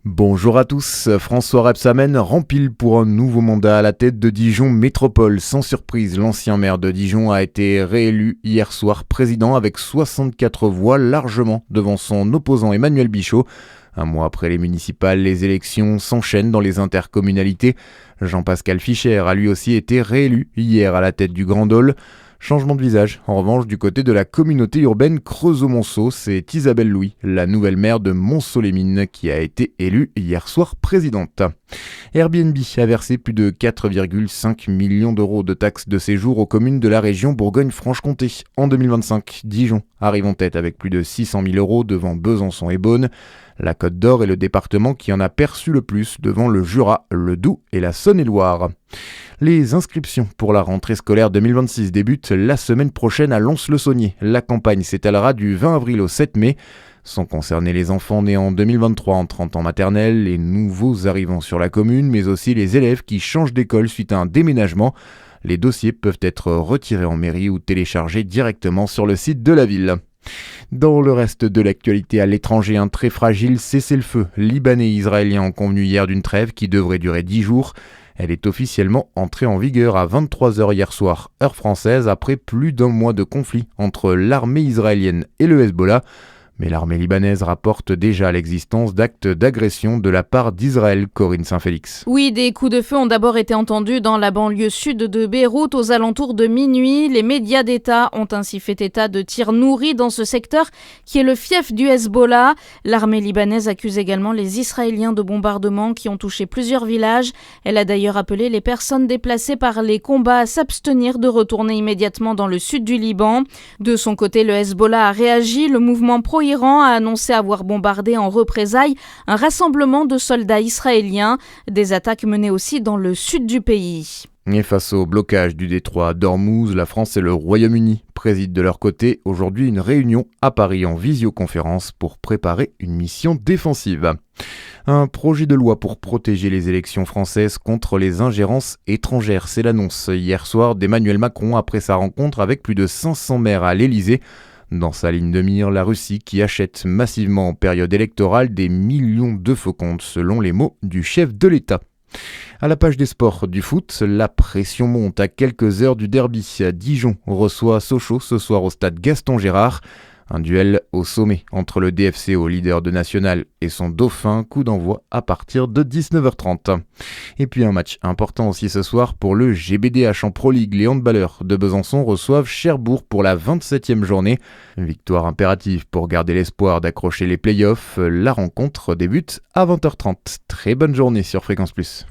Bonjour à tous, François Rebsamen rempile pour un nouveau mandat à la tête de Dijon Métropole. Sans surprise, l'ancien maire de Dijon a été réélu hier soir président avec 64 voix, largement devant son opposant Emmanuel Bichot. Un mois après les municipales, les élections s'enchaînent dans les intercommunalités. Jean-Pascal Fischer a lui aussi été réélu hier à la tête du Grand Dôle. Changement de visage, en revanche, du côté de la communauté urbaine Creusot-Monceau, c'est Isabelle Louis, la nouvelle maire de Monceau-les-Mines, qui a été élue hier soir présidente. Airbnb a versé plus de 4,5 millions d'euros de taxes de séjour aux communes de la région Bourgogne-Franche-Comté. En 2025, Dijon arrive en tête avec plus de 600 000 euros devant Besançon et Beaune. La Côte d'Or est le département qui en a perçu le plus devant le Jura, le Doubs et la Saône-et-Loire. Les inscriptions pour la rentrée scolaire 2026 débutent la semaine prochaine à Lons-le-Saunier. La campagne s'étalera du 20 avril au 7 mai. Sont concernés les enfants nés en 2023 entrant en maternelle, les nouveaux arrivants sur la commune, mais aussi les élèves qui changent d'école suite à un déménagement. Les dossiers peuvent être retirés en mairie ou téléchargés directement sur le site de la ville. Dans le reste de l'actualité à l'étranger, un très fragile cessez-le-feu libanais et israélien ont convenu hier d'une trêve qui devrait durer 10 jours. Elle est officiellement entrée en vigueur à 23h hier soir, heure française, après plus d'un mois de conflit entre l'armée israélienne et le Hezbollah. Mais l'armée libanaise rapporte déjà l'existence d'actes d'agression de la part d'Israël. Corinne Saint-Félix. Oui, des coups de feu ont d'abord été entendus dans la banlieue sud de Beyrouth aux alentours de minuit. Les médias d'État ont ainsi fait état de tirs nourris dans ce secteur qui est le fief du Hezbollah. L'armée libanaise accuse également les Israéliens de bombardements qui ont touché plusieurs villages. Elle a d'ailleurs appelé les personnes déplacées par les combats à s'abstenir de retourner immédiatement dans le sud du Liban. De son côté, le Hezbollah a réagi. Le mouvement pro-Iran a annoncé avoir bombardé en représailles un rassemblement de soldats israéliens. Des attaques menées aussi dans le sud du pays. Et face au blocage du détroit d'Ormuz, la France et le Royaume-Uni président de leur côté aujourd'hui une réunion à Paris en visioconférence pour préparer une mission défensive. Un projet de loi pour protéger les élections françaises contre les ingérences étrangères, c'est l'annonce hier soir d'Emmanuel Macron après sa rencontre avec plus de 500 maires à l'Elysée. Dans sa ligne de mire, la Russie qui achète massivement en période électorale des millions de faux comptes selon les mots du chef de l'État. À la page des sports du foot, la pression monte à quelques heures du derby. Dijon reçoit Sochaux ce soir au stade Gaston Gérard. Un duel au sommet entre le DFCO, leader de National, et son dauphin, coup d'envoi à partir de 19h30. Et puis un match important aussi ce soir pour le GBDH en Pro League. Les handballeurs de Besançon reçoivent Cherbourg pour la 27e journée. Victoire impérative pour garder l'espoir d'accrocher les playoffs. La rencontre débute à 20h30. Très bonne journée sur Fréquence Plus.